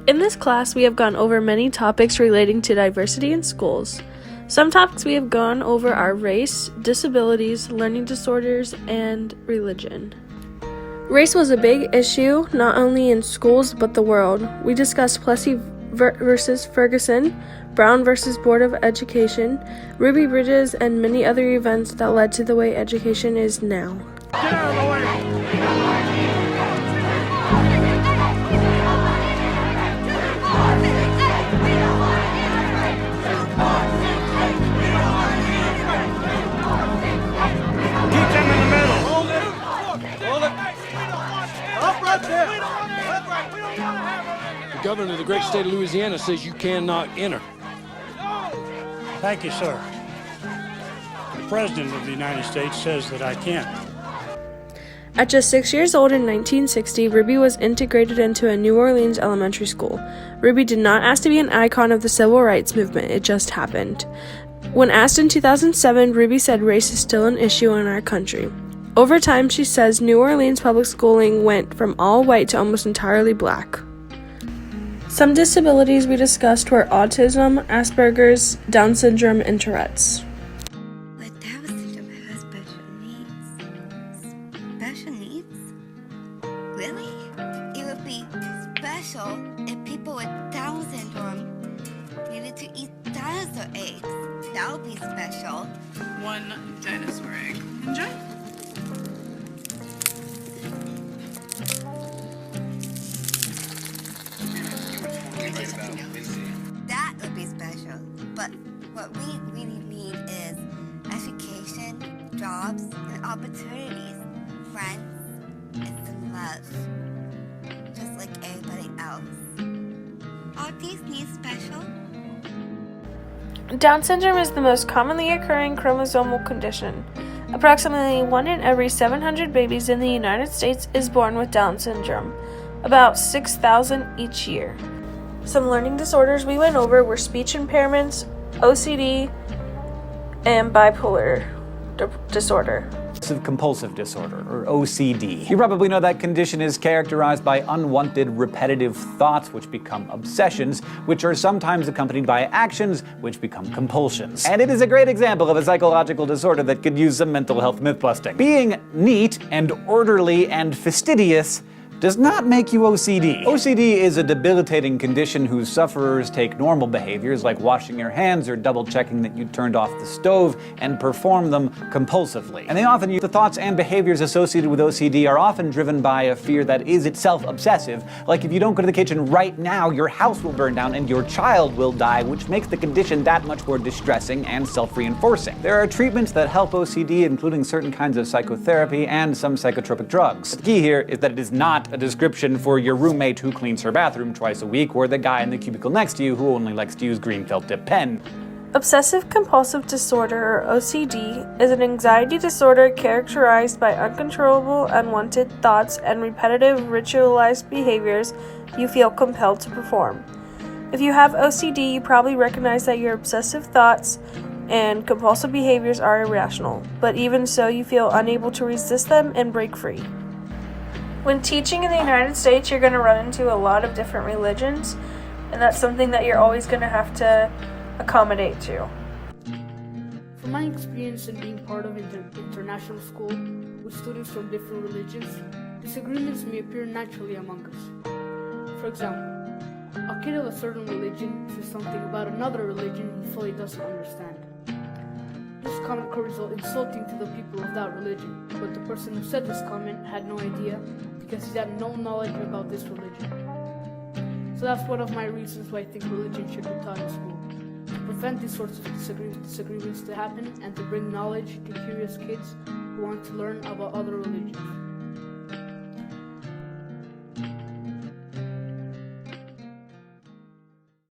In this class, we have gone over many topics relating to diversity in schools. Some topics we have gone over are race, disabilities, learning disorders, and religion. Race was a big issue, not only in schools, but the world. We discussed Plessy versus Ferguson, Brown versus Board of Education, Ruby Bridges, and many other events that led to the way education is now. Get out of the way! Keep them in the middle. Hold it. Hold it. Up right there. The governor of the great state of Louisiana says you cannot enter. Thank you, sir. The President of the United States says that I can. At just 6 years old in 1960, Ruby was integrated into a New Orleans elementary school. Ruby did not ask to be an icon of the civil rights movement, it just happened. When asked in 2007, Ruby said race is still an issue in our country. Over time, she says New Orleans public schooling went from all white to almost entirely black. Some disabilities we discussed were autism, Asperger's, Down syndrome, and Tourette's. With Down syndrome has special needs. Special needs? Really? It would be special if people with Down syndrome needed to eat dinosaur eggs. That would be special. One dinosaur egg. Enjoy. That would be special. But what we really need is education, jobs, and opportunities, friends, and some love. Just like everybody else. Are these needs special? Down syndrome is the most commonly occurring chromosomal condition. Approximately 1 in every 700 babies in the United States is born with Down syndrome, about 6,000 each year. Some learning disorders we went over were speech impairments, OCD, and bipolar disorder. Compulsive disorder, or OCD. You probably know that condition is characterized by unwanted, repetitive thoughts, which become obsessions, which are sometimes accompanied by actions, which become compulsions. And it is a great example of a psychological disorder that could use some mental health myth-busting. Being neat and orderly and fastidious does not make you OCD. OCD is a debilitating condition whose sufferers take normal behaviors like washing your hands or double-checking that you turned off the stove and perform them compulsively. And they often use the thoughts and behaviors associated with OCD are often driven by a fear that is itself obsessive, like if you don't go to the kitchen right now, your house will burn down and your child will die, which makes the condition that much more distressing and self-reinforcing. There are treatments that help OCD, including certain kinds of psychotherapy and some psychotropic drugs. The key here is that it is not a description for your roommate who cleans her bathroom twice a week or the guy in the cubicle next to you who only likes to use green felt tip pen. Obsessive-compulsive disorder, or OCD, is an anxiety disorder characterized by uncontrollable, unwanted thoughts and repetitive, ritualized behaviors you feel compelled to perform. If you have OCD, you probably recognize that your obsessive thoughts and compulsive behaviors are irrational, but even so, you feel unable to resist them and break free. When teaching in the United States, you're going to run into a lot of different religions, and that's something that you're always going to have to accommodate to. From my experience in being part of an international school with students from different religions, disagreements may appear naturally among us. For example, a kid of a certain religion says something about another religion he fully doesn't understand. This comment could result insulting to the people of that religion, but the person who said this comment had no idea because he had no knowledge about this religion. So that's one of my reasons why I think religion should be taught in school, to prevent these sorts of disagreements to happen and to bring knowledge to curious kids who want to learn about other religions.